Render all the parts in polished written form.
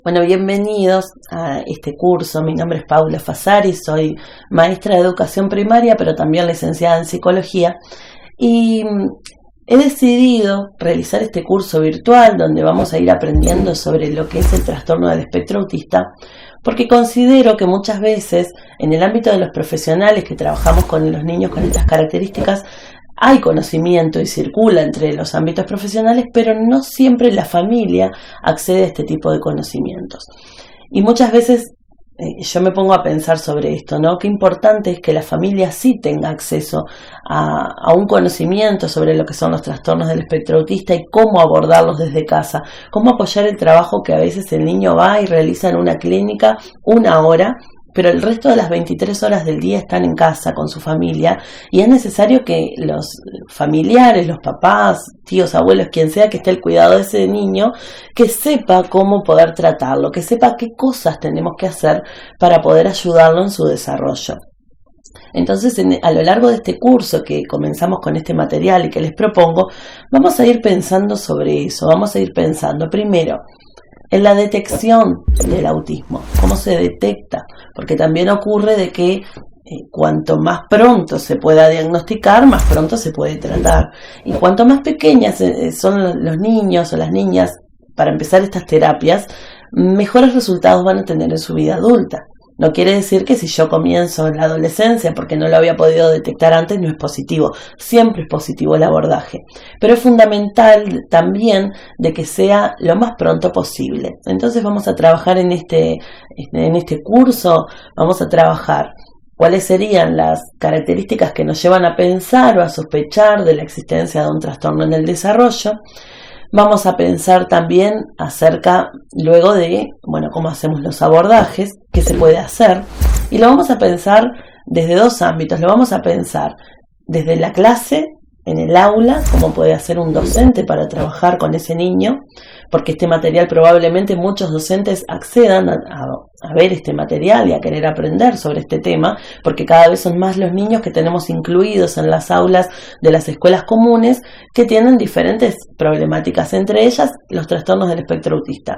Bueno, bienvenidos a este curso. Mi nombre es Paula Fasari, soy maestra de educación primaria, pero también licenciada en psicología. Y he decidido realizar este curso virtual donde vamos a ir aprendiendo sobre lo que es el trastorno del espectro autista, porque considero que muchas veces en el ámbito de los profesionales que trabajamos con los niños con estas características, hay conocimiento y circula entre los ámbitos profesionales, pero no siempre la familia accede a este tipo de conocimientos. Y muchas veces yo me pongo a pensar sobre esto, ¿no? Qué importante es que la familia sí tenga acceso a un conocimiento sobre lo que son los trastornos del espectro autista y cómo abordarlos desde casa, cómo apoyar el trabajo que a veces el niño va y realiza en una clínica 1 hora, pero el resto de las 23 horas del día están en casa con su familia y es necesario que los familiares, los papás, tíos, abuelos, quien sea que esté al cuidado de ese niño, que sepa cómo poder tratarlo, que sepa qué cosas tenemos que hacer para poder ayudarlo en su desarrollo. Entonces, a lo largo de este curso que comenzamos con este material y que les propongo, vamos a ir pensando sobre eso, vamos a ir pensando primero en la detección del autismo, cómo se detecta, porque también ocurre de que cuanto más pronto se pueda diagnosticar, más pronto se puede tratar. Y cuanto más pequeñas son los niños o las niñas para empezar estas terapias, mejores resultados van a tener en su vida adulta. No quiere decir que si yo comienzo en la adolescencia porque no lo había podido detectar antes, no es positivo. Siempre es positivo el abordaje. Pero es fundamental también de que sea lo más pronto posible. Entonces vamos a trabajar en este curso, vamos a trabajar cuáles serían las características que nos llevan a pensar o a sospechar de la existencia de un trastorno en el desarrollo. Vamos a pensar también acerca, luego de, cómo hacemos los abordajes, qué se puede hacer. Y lo vamos a pensar desde 2 ámbitos. Lo vamos a pensar desde la clase, en el aula, cómo puede hacer un docente para trabajar con ese niño, porque este material probablemente muchos docentes accedan a ver este material y a querer aprender sobre este tema, porque cada vez son más los niños que tenemos incluidos en las aulas de las escuelas comunes que tienen diferentes problemáticas, entre ellas los trastornos del espectro autista.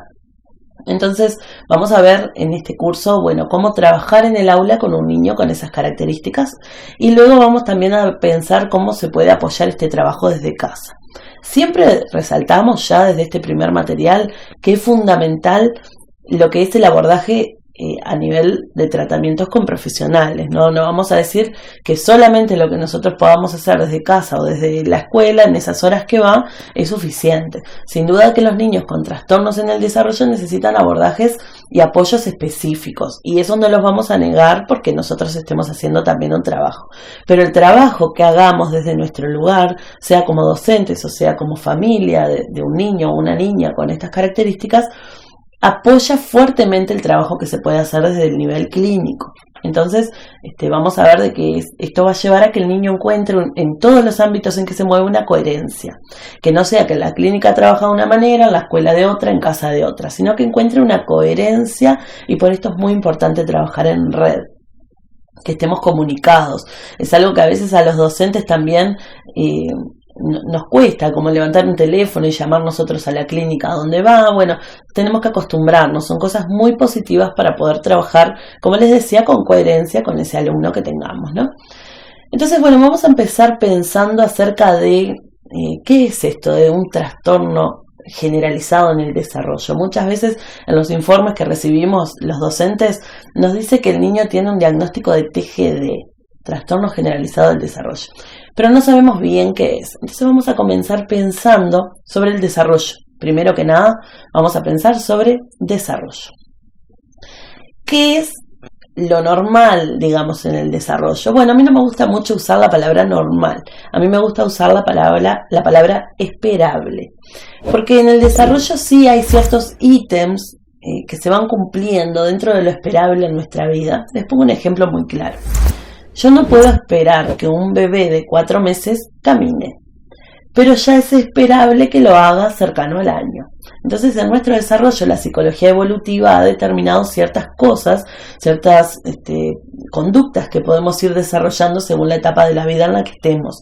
Entonces vamos a ver en este curso, cómo trabajar en el aula con un niño con esas características y luego vamos también a pensar cómo se puede apoyar este trabajo desde casa. Siempre resaltamos ya desde este primer material que es fundamental lo que es el abordaje a nivel de tratamientos con profesionales, ¿no? No vamos a decir que solamente lo que nosotros podamos hacer desde casa o desde la escuela en esas horas que va es suficiente. Sin duda que los niños con trastornos en el desarrollo necesitan abordajes y apoyos específicos y eso no los vamos a negar porque nosotros estemos haciendo también un trabajo. Pero el trabajo que hagamos desde nuestro lugar, sea como docentes o sea como familia de un niño o una niña con estas características, apoya fuertemente el trabajo que se puede hacer desde el nivel clínico. Entonces, vamos a ver de que esto va a llevar a que el niño encuentre en todos los ámbitos en que se mueve una coherencia. Que no sea que en la clínica trabaja de una manera, en la escuela de otra, en casa de otra, sino que encuentre una coherencia y por esto es muy importante trabajar en red. Que estemos comunicados. Es algo que a veces a los docentes también nos cuesta, como levantar un teléfono y llamar nosotros a la clínica donde va. Tenemos que acostumbrarnos, son cosas muy positivas para poder trabajar, como les decía, con coherencia con ese alumno que tengamos, ¿no? Entonces, vamos a empezar pensando acerca de qué es esto de un trastorno generalizado en el desarrollo. Muchas veces en los informes que recibimos los docentes nos dice que el niño tiene un diagnóstico de TGD, trastorno generalizado del desarrollo, pero no sabemos bien qué es. Entonces vamos a comenzar pensando sobre el desarrollo. Primero que nada, vamos a pensar sobre desarrollo. ¿Qué es lo normal, digamos, en el desarrollo? A mí no me gusta mucho usar la palabra normal. A mí me gusta usar la palabra esperable. Porque en el desarrollo sí hay ciertos ítems que se van cumpliendo dentro de lo esperable en nuestra vida. Les pongo un ejemplo muy claro. Yo no puedo esperar que un bebé de 4 meses camine, pero ya es esperable que lo haga cercano al año. Entonces, en nuestro desarrollo, la psicología evolutiva ha determinado ciertas cosas, ciertas conductas que podemos ir desarrollando según la etapa de la vida en la que estemos.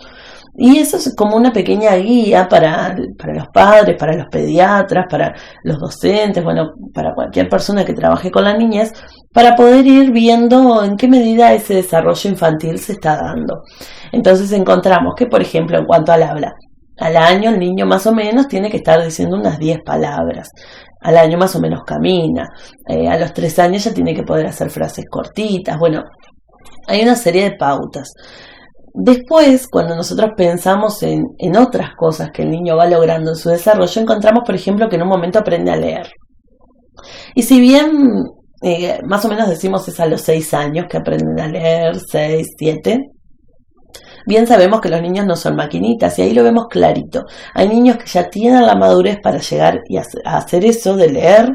Y eso es como una pequeña guía para los padres, para los pediatras, para los docentes, bueno, para cualquier persona que trabaje con la niñez, para poder ir viendo en qué medida ese desarrollo infantil se está dando. Entonces encontramos que, por ejemplo, en cuanto al habla, al año el niño más o menos tiene que estar diciendo unas 10 palabras. Al año más o menos camina. A los 3 años ya tiene que poder hacer frases cortitas. Bueno, hay una serie de pautas. Después, cuando nosotros pensamos en otras cosas que el niño va logrando en su desarrollo, encontramos, por ejemplo, que en un momento aprende a leer. Y si bien más o menos decimos es a los 6 años que aprenden a leer, 6, 7, bien sabemos que los niños no son maquinitas y ahí lo vemos clarito. Hay niños que ya tienen la madurez para llegar y a hacer eso de leer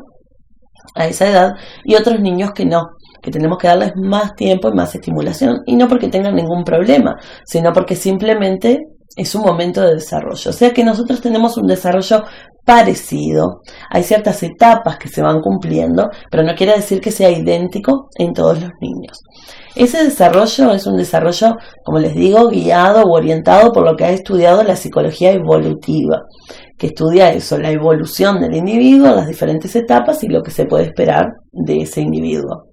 a esa edad y otros niños que no, que tenemos que darles más tiempo y más estimulación, y no porque tengan ningún problema, sino porque simplemente es un momento de desarrollo. O sea que nosotros tenemos un desarrollo parecido, hay ciertas etapas que se van cumpliendo, pero no quiere decir que sea idéntico en todos los niños. Ese desarrollo es un desarrollo, como les digo, guiado o orientado por lo que ha estudiado la psicología evolutiva, que estudia eso, la evolución del individuo, las diferentes etapas y lo que se puede esperar de ese individuo.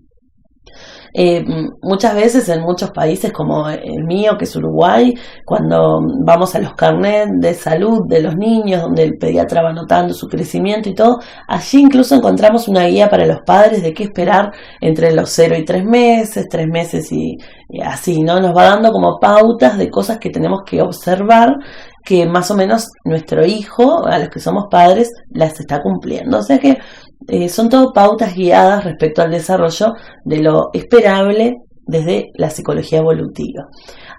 Muchas veces en muchos países como el mío, que es Uruguay, cuando vamos a los carnets de salud de los niños, donde el pediatra va anotando su crecimiento y todo, allí incluso encontramos una guía para los padres de qué esperar entre los 0 y 3 meses y así, ¿no? Nos va dando como pautas de cosas que tenemos que observar, que más o menos nuestro hijo, a los que somos padres, las está cumpliendo. O sea que son todo pautas guiadas respecto al desarrollo de lo esperable desde la psicología evolutiva.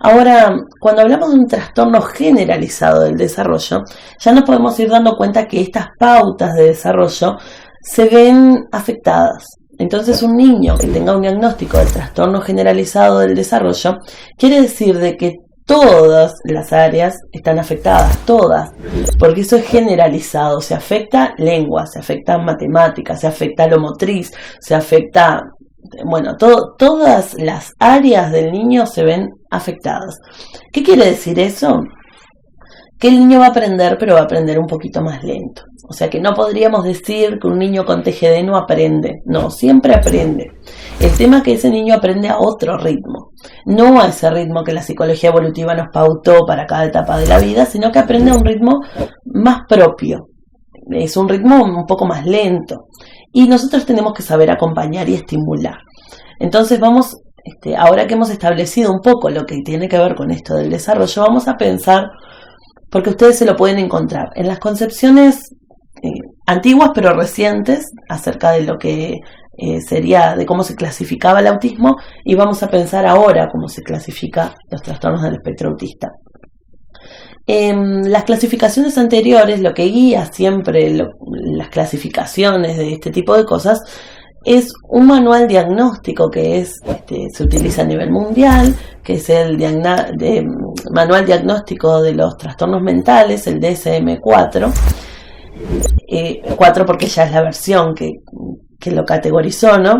Ahora, cuando hablamos de un trastorno generalizado del desarrollo, ya nos podemos ir dando cuenta que estas pautas de desarrollo se ven afectadas. Entonces, un niño que tenga un diagnóstico de trastorno generalizado del desarrollo quiere decir de que todas las áreas están afectadas, todas, porque eso es generalizado, se afecta lengua, se afecta matemáticas, se afecta lo motriz, se afecta, bueno, todas las áreas del niño se ven afectadas. ¿Qué quiere decir eso? Que el niño va a aprender, pero va a aprender un poquito más lento. O sea que no podríamos decir que un niño con TGD no aprende. No, siempre aprende. El tema es que ese niño aprende a otro ritmo. No a ese ritmo que la psicología evolutiva nos pautó para cada etapa de la vida, sino que aprende a un ritmo más propio. Es un ritmo un poco más lento. Y nosotros tenemos que saber acompañar y estimular. Entonces vamos, ahora que hemos establecido un poco lo que tiene que ver con esto del desarrollo, vamos a pensar, porque ustedes se lo pueden encontrar en las concepciones antiguas pero recientes acerca de lo que sería, de cómo se clasificaba el autismo, y vamos a pensar ahora cómo se clasifica los trastornos del espectro autista. Las clasificaciones anteriores, lo que guía siempre las clasificaciones de este tipo de cosas, es un manual diagnóstico que se utiliza a nivel mundial, que es el manual diagnóstico de los trastornos mentales, el DSM-4, 4 porque ya es la versión que lo categorizó, ¿no?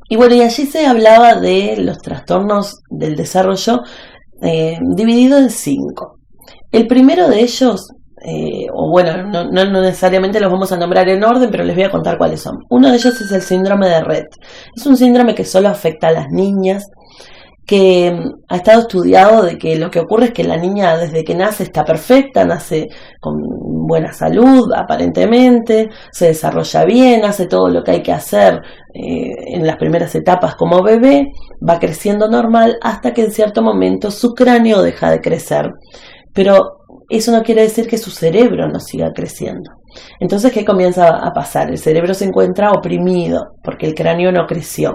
Y bueno, y allí se hablaba de los trastornos del desarrollo dividido en 5. El primero de ellos, no necesariamente los vamos a nombrar en orden, pero les voy a contar cuáles son. Uno de ellos es el síndrome de Rett. Es un síndrome que solo afecta a las niñas, que ha estado estudiado de que lo que ocurre es que la niña desde que nace está perfecta, nace con buena salud aparentemente, se desarrolla bien, hace todo lo que hay que hacer en las primeras etapas como bebé, va creciendo normal hasta que en cierto momento su cráneo deja de crecer. Pero eso no quiere decir que su cerebro no siga creciendo. Entonces, ¿qué comienza a pasar? El cerebro se encuentra oprimido porque el cráneo no creció.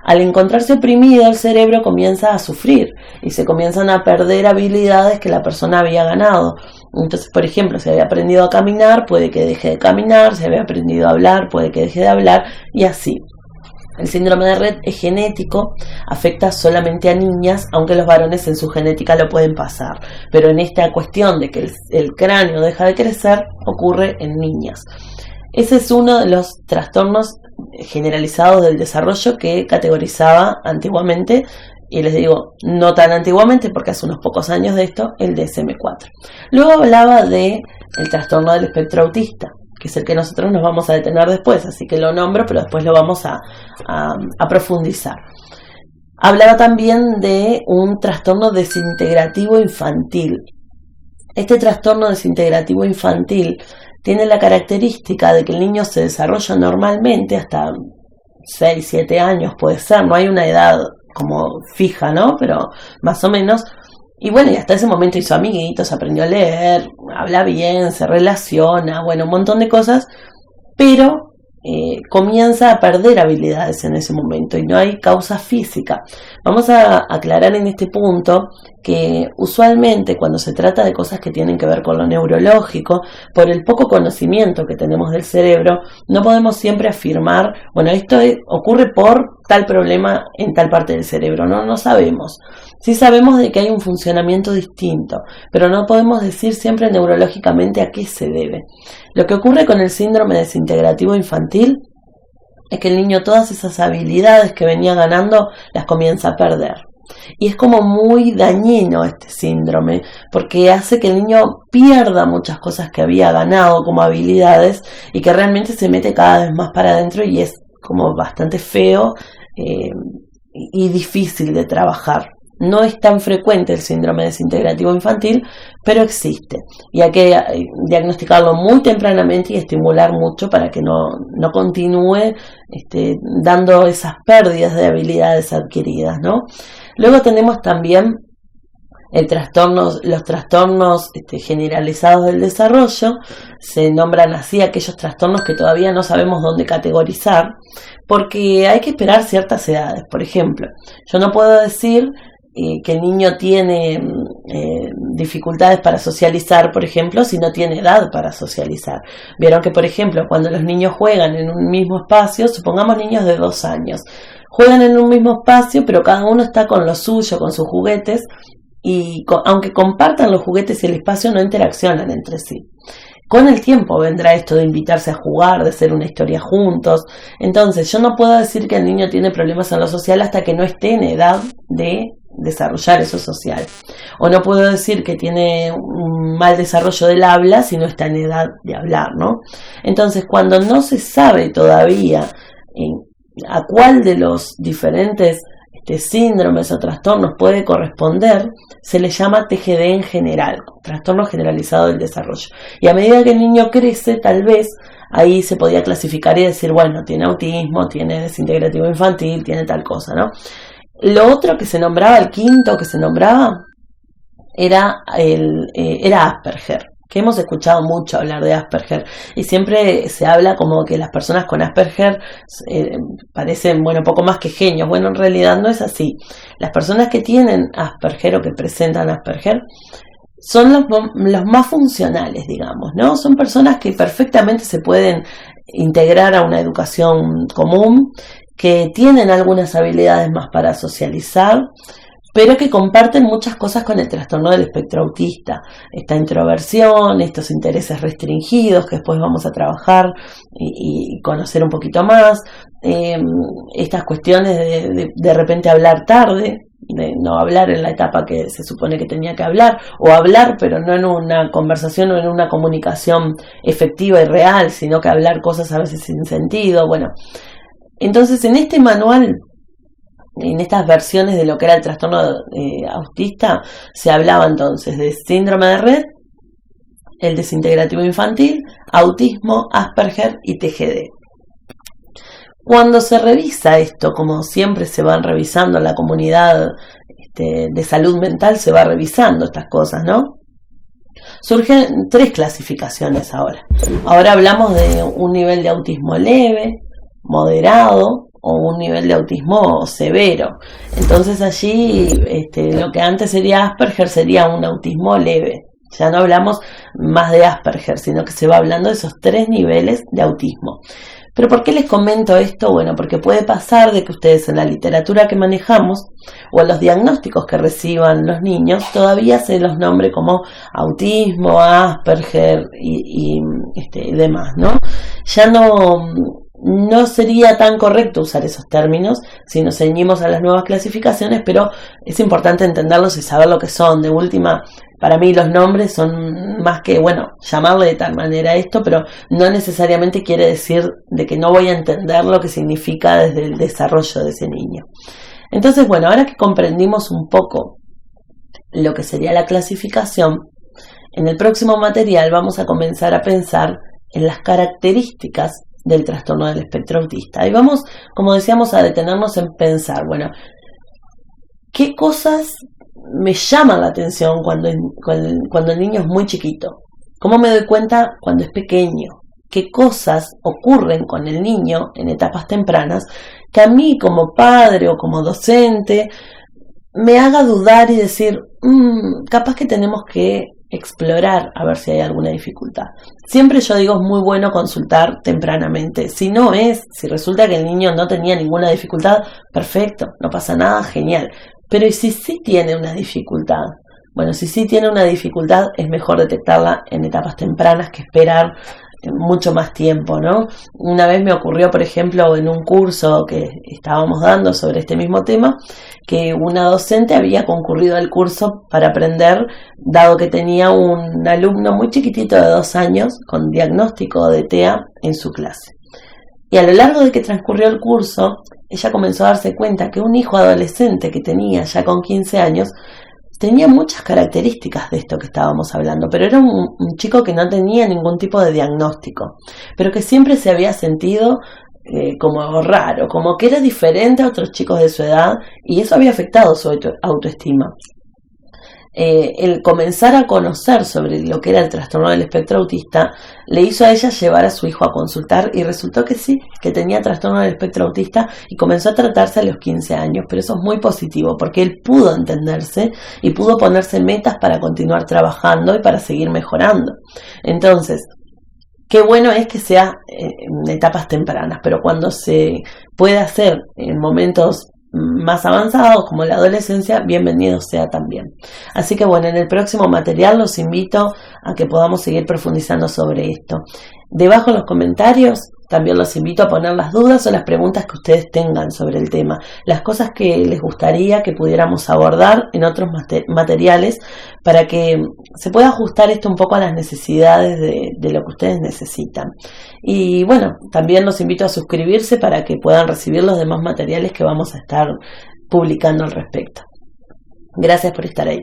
Al encontrarse oprimido, el cerebro comienza a sufrir y se comienzan a perder habilidades que la persona había ganado. Entonces, por ejemplo, si había aprendido a caminar, puede que deje de caminar, si había aprendido a hablar, puede que deje de hablar, y así. El síndrome de Rett es genético, afecta solamente a niñas, aunque los varones en su genética lo pueden pasar. Pero en esta cuestión de que el cráneo deja de crecer, ocurre en niñas. Ese es uno de los trastornos generalizados del desarrollo que categorizaba antiguamente y les digo, no tan antiguamente porque hace unos pocos años de esto, el DSM-4. Luego hablaba de el trastorno del espectro autista, que es el que nosotros nos vamos a detener después, así que lo nombro, pero después lo vamos a profundizar. Hablaba también de un trastorno desintegrativo infantil. Este trastorno desintegrativo infantil tiene la característica de que el niño se desarrolla normalmente hasta 6, 7 años, puede ser, no hay una edad como fija, ¿no? Pero más o menos. Y bueno, y hasta ese momento hizo amiguitos, aprendió a leer, habla bien, se relaciona, bueno, un montón de cosas, pero comienza a perder habilidades en ese momento y no hay causa física. Vamos a aclarar en este punto que usualmente cuando se trata de cosas que tienen que ver con lo neurológico, por el poco conocimiento que tenemos del cerebro, no podemos siempre afirmar, bueno, esto ocurre por tal problema en tal parte del cerebro, no sabemos. Sí sabemos de que hay un funcionamiento distinto, pero no podemos decir siempre neurológicamente a qué se debe. Lo que ocurre con el síndrome desintegrativo infantil es que el niño todas esas habilidades que venía ganando las comienza a perder. Y es como muy dañino este síndrome, porque hace que el niño pierda muchas cosas que había ganado como habilidades y que realmente se mete cada vez más para adentro y es como bastante feo y difícil de trabajar. No es tan frecuente el síndrome desintegrativo infantil, pero existe y hay que diagnosticarlo muy tempranamente y estimular mucho para que no continúe dando esas pérdidas de habilidades adquiridas, ¿no? Luego tenemos también los trastornos generalizados del desarrollo. Se nombran así aquellos trastornos que todavía no sabemos dónde categorizar, porque hay que esperar ciertas edades. Por ejemplo, yo no puedo decir que el niño tiene dificultades para socializar, por ejemplo, si no tiene edad para socializar. Vieron que, por ejemplo, cuando los niños juegan en un mismo espacio, supongamos niños de 2 años, juegan en un mismo espacio, pero cada uno está con lo suyo, con sus juguetes, y aunque compartan los juguetes y el espacio, no interaccionan entre sí. Con el tiempo vendrá esto de invitarse a jugar, de hacer una historia juntos. Entonces, yo no puedo decir que el niño tiene problemas en lo social hasta que no esté en edad de desarrollar eso social. O no puedo decir que tiene un mal desarrollo del habla si no está en edad de hablar, ¿no? Entonces, cuando no se sabe todavía a cuál de los diferentes síndromes o trastornos puede corresponder, se le llama TGD en general, trastorno generalizado del desarrollo. Y a medida que el niño crece, tal vez ahí se podía clasificar y decir, bueno, tiene autismo, tiene desintegrativo infantil, tiene tal cosa, ¿no? Lo otro que se nombraba, el quinto que se nombraba, era Asperger, que hemos escuchado mucho hablar de Asperger y siempre se habla como que las personas con Asperger parecen, bueno, poco más que genios. Bueno, en realidad no es así. Las personas que tienen Asperger o que presentan Asperger son los más funcionales, digamos, ¿no? Son personas que perfectamente se pueden integrar a una educación común, que tienen algunas habilidades más para socializar, pero que comparten muchas cosas con el trastorno del espectro autista. Esta introversión, estos intereses restringidos que después vamos a trabajar y conocer un poquito más, estas cuestiones de repente hablar tarde, de no hablar en la etapa que se supone que tenía que hablar, o hablar pero no en una conversación o en una comunicación efectiva y real, sino que hablar cosas a veces sin sentido. Bueno, entonces en este manual, en estas versiones de lo que era el trastorno autista, se hablaba entonces de síndrome de Rett, el desintegrativo infantil, autismo, Asperger y TGD. Cuando se revisa esto, como siempre se van revisando en la comunidad de salud mental, se va revisando estas cosas, ¿no? Surgen 3 clasificaciones ahora. Ahora hablamos de un nivel de autismo leve, moderado o un nivel de autismo severo. Entonces allí lo que antes sería Asperger sería un autismo leve. Ya no hablamos más de Asperger, sino que se va hablando de esos 3 niveles de autismo. ¿Pero por qué les comento esto? Bueno, porque puede pasar de que ustedes en la literatura que manejamos o en los diagnósticos que reciban los niños todavía se los nombre como autismo, Asperger y demás, ¿no? Ya no sería tan correcto usar esos términos si nos ceñimos a las nuevas clasificaciones, pero es importante entenderlos y saber lo que son. De última, para mí los nombres son más que, bueno, llamarle de tal manera a esto, pero no necesariamente quiere decir de que no voy a entender lo que significa desde el desarrollo de ese niño. Entonces, bueno, ahora que comprendimos un poco lo que sería la clasificación, en el próximo material vamos a comenzar a pensar en las características del trastorno del espectro autista. Y vamos, como decíamos, a detenernos en pensar, bueno, ¿qué cosas me llaman la atención cuando el niño es muy chiquito? ¿Cómo me doy cuenta cuando es pequeño? ¿Qué cosas ocurren con el niño en etapas tempranas que a mí como padre o como docente me haga dudar y decir, capaz que tenemos que explorar a ver si hay alguna dificultad? Siempre yo digo, es muy bueno consultar tempranamente. Si resulta que el niño no tenía ninguna dificultad, perfecto, no pasa nada, genial. Pero ¿y si sí tiene una dificultad? Bueno, si sí tiene una dificultad, es mejor detectarla en etapas tempranas que esperar mucho más tiempo, ¿no? Una vez me ocurrió, por ejemplo, en un curso que estábamos dando sobre este mismo tema, que una docente había concurrido al curso para aprender, dado que tenía un alumno muy chiquitito de 2 años con diagnóstico de TEA en su clase. Y a lo largo de que transcurrió el curso, ella comenzó a darse cuenta que un hijo adolescente que tenía ya con 15 años tenía muchas características de esto que estábamos hablando, pero era un chico que no tenía ningún tipo de diagnóstico, pero que siempre se había sentido como raro, como que era diferente a otros chicos de su edad, y eso había afectado su autoestima. El comenzar a conocer sobre lo que era el trastorno del espectro autista le hizo a ella llevar a su hijo a consultar, y resultó que sí, que tenía trastorno del espectro autista, y comenzó a tratarse a los 15 años, pero eso es muy positivo porque él pudo entenderse y pudo ponerse metas para continuar trabajando y para seguir mejorando. Entonces, qué bueno es que sea en etapas tempranas, pero cuando se puede hacer en momentos más avanzados como la adolescencia, bienvenido sea también. Así que bueno, en el próximo material los invito a que podamos seguir profundizando sobre esto. Debajo en los comentarios también los invito a poner las dudas o las preguntas que ustedes tengan sobre el tema, las cosas que les gustaría que pudiéramos abordar en otros materiales, para que se pueda ajustar esto un poco a las necesidades de lo que ustedes necesitan. Y bueno, también los invito a suscribirse para que puedan recibir los demás materiales que vamos a estar publicando al respecto. Gracias por estar ahí.